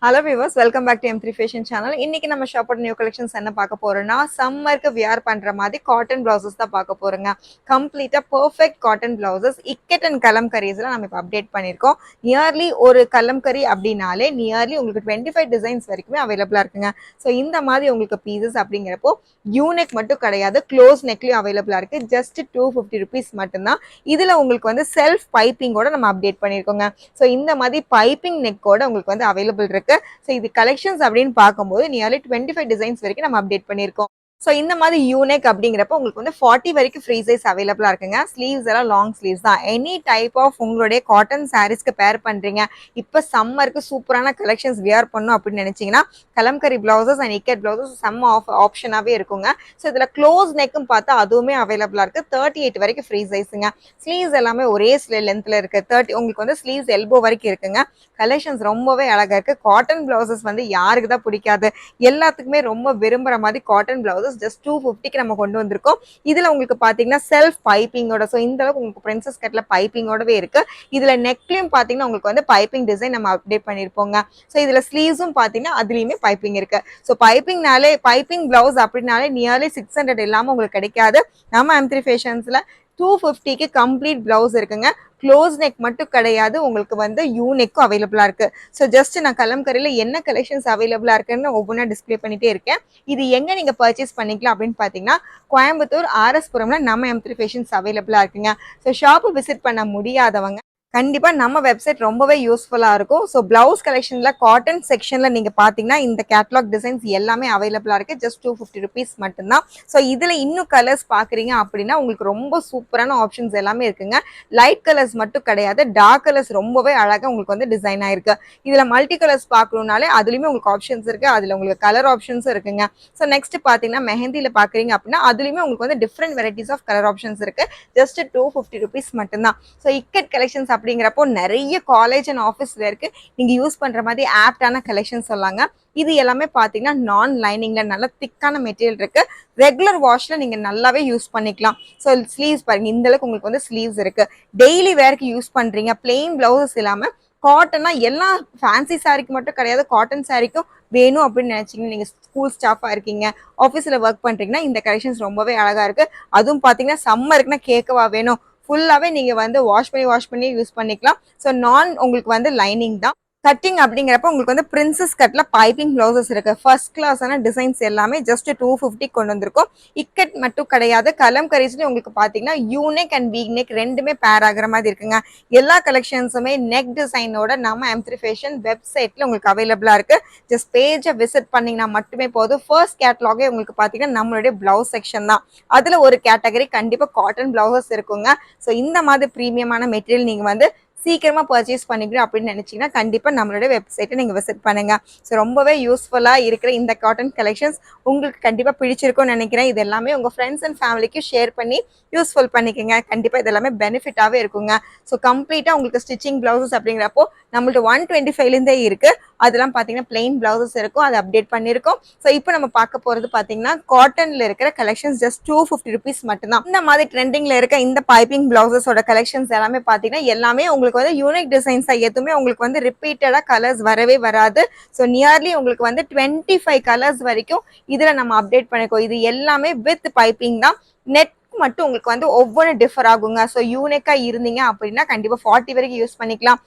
Hello viewers, welcome back to M3 Fashion Channel. இன்னைக்கு நம்ம ஷாப்போட நியூ கலெக்ஷன்ஸ் என்ன பார்க்க போறோம்னா சம்மருக்கு வியர் பண்ற மாதிரி காட்டன் பிளவுசஸ் தான் பார்க்க போறோங்க. கம்ப்ளீட்டா perfect cotton blouses ikat and கலம்கரிஸ்ல நம்ம இப்போ அப்டேட் பண்ணியிருக்கோம். நியர்லி ஒரு கலம்கரி அப்படின்னாலே நியர்லி உங்களுக்கு 25 டிசைன்ஸ் வரைக்குமே அவைலபிளா இருக்குங்க. ஸோ இந்த மாதிரி உங்களுக்கு பீசஸ் அப்படிங்கிறப்போ யூனெக் மட்டும் கிடையாது, க்ளோஸ் நெக்லையும் அவைலபிளா இருக்கு. ஜஸ்ட் 250 ருபீஸ் மட்டும்தான். இதுல உங்களுக்கு வந்து செல்ஃப் பைப்பிங்கோட நம்ம அப்டேட் பண்ணியிருக்கோங்க. ஸோ இந்த மாதிரி பைப்பிங் நெக்கோட உங்களுக்கு வந்து அவைலபிள் இருக்கு. ஸோ இது கலெக்ஷன்ஸ் அப்படின்னு பார்க்கும்போது நியர்லி 25 டிசைன்ஸ் வரைக்கும் நம்ம அப்டேட் பண்ணியிருக்கோம். ஸோ இந்த மாதிரி யூனிக் அப்படிங்கிறப்ப உங்களுக்கு வந்து 40 வரைக்கும் ஃப்ரீ சைஸ் அவைலபிளா இருக்குங்க. ஸ்லீவ்ஸ் எல்லாம் லாங் ஸ்லீவ்ஸ் தான். எனி டைப் ஆஃப் உங்களுடைய காட்டன் சாரீஸ்க்கு பேர் பண்றீங்க, இப்போ சம்மருக்கு சூப்பரான கலெக்ஷன்ஸ் வியர் பண்ணும் அப்படின்னு நினைச்சீங்கன்னா kalamkari blouses and ikat blouses செம்ம ஆப்ஷனாகவே இருக்குங்க. ஸோ இதில் க்ளோஸ் நெக்கும் பார்த்தா அதுவுமே அவைலபிளா இருக்கு. 38 வரைக்கும் ஃப்ரீ சைஸுங்க. ஸ்லீவ்ஸ் எல்லாமே ஒரே லென்த்ல இருக்கு. 30 உங்களுக்கு வந்து ஸ்லீவ்ஸ் எல்போ வரைக்கும் இருக்குங்க. கலெக்ஷன்ஸ் ரொம்பவே அழகா இருக்கு. காட்டன் பிளவுசஸ் வந்து யாருக்கு தான் பிடிக்காது, எல்லாத்துக்குமே ரொம்ப விரும்புற மாதிரி காட்டன் பிளவுசஸ் ஜஸ்ட் 250க்கு நம்ம கொண்டு வந்திருக்கோம். இதுல உங்களுக்கு பாத்தீங்கன்னா செல்ஃப் பைப்பிங்கோட, ஸோ இந்த அளவுக்கு உங்களுக்கு பிரின்சஸ் கட்ல பைப்பிங்கோடவே இருக்கு. இதுல நெக்லயும் பாத்தீங்கன்னா உங்களுக்கு வந்து பைப்பிங் டிசைன் நம்ம அப்டேட் பண்ணிருப்போங்க. ஸோ இதுல ஸ்லீவ்ஸும் பாத்தீங்கன்னா அதுலயுமே பைப்பிங் இருக்கு. ஸோ பைப்பிங்னாலே பைப்பிங் பிளவுஸ் அப்படின்னாலே நியர்லி 600 இல்லாம உங்களுக்கு கிடைக்காது. நம்ம M3 ஃபேஷன்ஸ்ல 250க்கு கம்ப்ளீட் பிளவுஸ் இருக்குங்க. க்ளோஸ் நெக் மட்டும் கிடையாது, உங்களுக்கு வந்து யூ நெக்கும் அவைலபிளா இருக்கு. ஸோ ஜஸ்ட் நான் கலம்கரியில என்ன கலெக்ஷன்ஸ் அவைலபிளா இருக்குன்னு ஒவ்வொன்றா டிஸ்பிளே பண்ணிட்டே இருக்கேன். இது எங்க நீங்க பர்ச்சேஸ் பண்ணிக்கலாம் அப்படின்னு பாத்தீங்கன்னா கோயம்புத்தூர் RS புரம்ல நம்ம M3 ஃபேஷன்ஸ் அவைலபிளா இருக்குங்க. ஸோ ஷாப் விசிட் பண்ண முடியாதவங்க கண்டிப்பா நம்ம வெப்சைட் ரொம்பவே யூஸ்ஃபுல்லா இருக்கும். ஸோ பிளவுஸ் கலெக்ஷன்ல காட்டன் செக்ஷன்ல நீங்க பாத்தீங்கன்னா இந்த கேட்லாக் டிசைன்ஸ் எல்லாமே அவைலபிளா இருக்கு. ஜஸ்ட் 250 ருபீஸ் மட்டும்தான். ஸோ இதுல இன்னும் கலர்ஸ் பாக்குறீங்க அப்படின்னா உங்களுக்கு ரொம்ப சூப்பரான ஆப்ஷன்ஸ் எல்லாமே இருக்குங்க. லைட் கலர்ஸ் மட்டும் கிடையாது, டார்க் கலர்ஸ் ரொம்பவே அழகா உங்களுக்கு வந்து டிசைன் ஆயிருக்கு. இதுல மல்டி கலர்ஸ் பாக்கணும்னாலே அதுலயுமே உங்களுக்கு ஆப்ஷன்ஸ் இருக்கு. அதுல உங்களுக்கு கலர் ஆப்ஷன்ஸும் இருக்குங்க. ஸோ நெக்ஸ்ட் பாத்தீங்கன்னா மெஹந்தியில பாக்குறீங்க அப்படின்னா அதுலயுமே உங்களுக்கு வந்து different varieties of colour options இருக்கு. ஜஸ்ட் 250 ருபீஸ் மட்டும்தான். ஸோ இக்கட் கலெக்ஷன்ஸ் அப்படிங்கிறப்போ நிறைய காலேஜ் அண்ட் ஆஃபீஸ் வேர்க்கு நீங்க யூஸ் பண்ற மாதிரி ஆப்டான கலெக்ஷன் சொல்லாங்க. இது எல்லாமே பாத்தீங்கன்னா நான் லைனிங்ல நல்ல திக்கான மெட்டீரியல் இருக்கு. ரெகுலர் வாஷ்ல நீங்க நல்லாவே யூஸ் பண்ணிக்கலாம். ஸோ ஸ்லீவ்ஸ் பாருங்க, இந்த அளவுக்கு உங்களுக்கு வந்து ஸ்லீவ்ஸ் இருக்கு. டெய்லி வேர்க்கு யூஸ் பண்றீங்க, பிளெயின் பிளவுசஸ் இல்லாம காட்டனா எல்லா ஃபேன்சி சாரிக்கு மட்டும் கிடையாது, காட்டன் சாரிக்கும் வேணும் அப்படின்னு நினைச்சீங்கன்னா, நீங்க ஸ்கூல் ஸ்டாஃபா இருக்கீங்க, ஆஃபீஸ்ல ஒர்க் பண்றீங்கன்னா இந்த கலெக்ஷன்ஸ் ரொம்பவே அழகா இருக்கு. அதுவும் பாத்தீங்கன்னா சம்மருக்குன்னா கேட்கவா வேணும், ஃபுல்லாவே நீங்க வந்து வாஷ் பண்ணி யூஸ் பண்ணிக்கலாம். ஸோ நான் உங்களுக்கு வந்து லைனிங் தான். கட்டிங் அப்படிங்கிறப்ப உங்களுக்கு வந்து பிரின்சஸ் கட்ல பைப்பிங் பிளவுசஸ் இருக்கு. ஃபர்ஸ்ட் கிளாஸான டிசைன்ஸ் எல்லாமே ஜஸ்ட் 250 கொண்டு வந்திருக்கும். இக்கட் மட்டும் கிடையாது, கலம்கரிஸ்லயும் உங்களுக்கு பாத்தீங்கன்னா யூனெக் அண்ட் வீக் நெக் ரெண்டுமே பேர் ஆகிற மாதிரி இருக்குங்க. எல்லா கலெக்ஷன்ஸுமே நெக் டிசைனோட நம்ம M3 ஃபேஷன் வெப்சைட்ல உங்களுக்கு அவைலபிளா இருக்கு. ஜஸ்ட் பேஜை விசிட் பண்ணீங்கன்னா மட்டுமே போதும். ஃபர்ஸ்ட் கேட்டலாகே உங்களுக்கு பாத்தீங்கன்னா நம்மளுடைய பிளவுஸ் செக்ஷன் தான். அதுல ஒரு கேட்டகரி கண்டிப்பா காட்டன் பிளவுசஸ் இருக்குங்க. ஸோ இந்த மாதிரி ப்ரீமியமான மெட்டீரியல் நீங்க வந்து சீக்கிரமா பர்ச்சேஸ் பண்ணிக்கணும் அப்படின்னு நினைச்சீங்கன்னா கண்டிப்பா நம்மளோட வெப்சைட்டை நீங்க விசிட் பண்ணுங்க. ஸோ ரொம்பவே யூஸ்ஃபுல்லா இருக்கிற இந்த காட்டன் கலெக்ஷன்ஸ் உங்களுக்கு கண்டிப்பா பிடிச்சிருக்கும்னு நினைக்கிறேன். இது எல்லாமே உங்க ஃப்ரெண்ட்ஸ் அண்ட் ஃபேமிலிக்கு ஷேர் பண்ணி யூஸ்ஃபுல் பண்ணிக்கோங்க. கண்டிப்பா இது எல்லாமே பெனிஃபிட்டாவே இருக்குங்க. ஸோ கம்ப்ளீட்டா உங்களுக்கு ஸ்டிச்சிங் பிளவுசஸ் அப்படிங்கிறப்போ நம்மள்ட்ட 125லேருந்தே இருக்கு. அதெல்லாம் பாத்தீங்கன்னா பிளெயின் பிளவுசஸ் இருக்கும், அதை அப்டேட் பண்ணிருக்கோம். ஸோ இப்போ நம்ம பார்க்க போறது பாத்தீங்கன்னா காட்டன்ல இருக்கிற கலெக்ஷன்ஸ் ஜஸ்ட் 250 ருபீஸ் மட்டும்தான். இந்த மாதிரி ட்ரெண்டிங்ல இருக்க இந்த பைப்பிங் பிளவுசஸோட கலெக்ஷன்ஸ் எல்லாமே பாத்தீங்கன்னா எல்லாமே உங்களுக்கு வந்து யூனிக் டிசைன்ஸ் தான். எதுவுமே உங்களுக்கு வந்து ரிப்பீட்டடா கலர்ஸ் வரவே வராது. ஸோ நியர்லி உங்களுக்கு வந்து 25 கலர்ஸ் வரைக்கும் இதுல நம்ம அப்டேட் பண்ணிருக்கோம். இது எல்லாமே வித் பைப்பிங் தான். நெட் மட்டும் உங்களுக்கு வந்து ஒவ்வொரு டிஃபர் ஆகுங்க. ஸோ யூனிக்கா இருந்தீங்க அப்படின்னா கண்டிப்பா 40 வரைக்கும் யூஸ் பண்ணிக்கலாம்.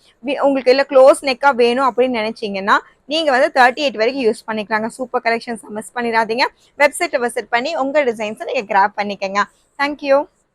உங்களுக்கு இல்ல க்ளோஸ் நெக்கா வேணும் அப்படின்னு நினைச்சீங்கன்னா நீங்க வந்து 38 வரைக்கும் யூஸ் பண்ணிக்கலாங்க. சூப்பர் கலெக்ஷன்ஸ் மிஸ் பண்ணிடாதீங்க. வெப்சைட்டை விசிட் பண்ணி உங்க டிசைன்ஸை நீங்க கிராப் பண்ணிக்கங்க. தேங்க்யூ.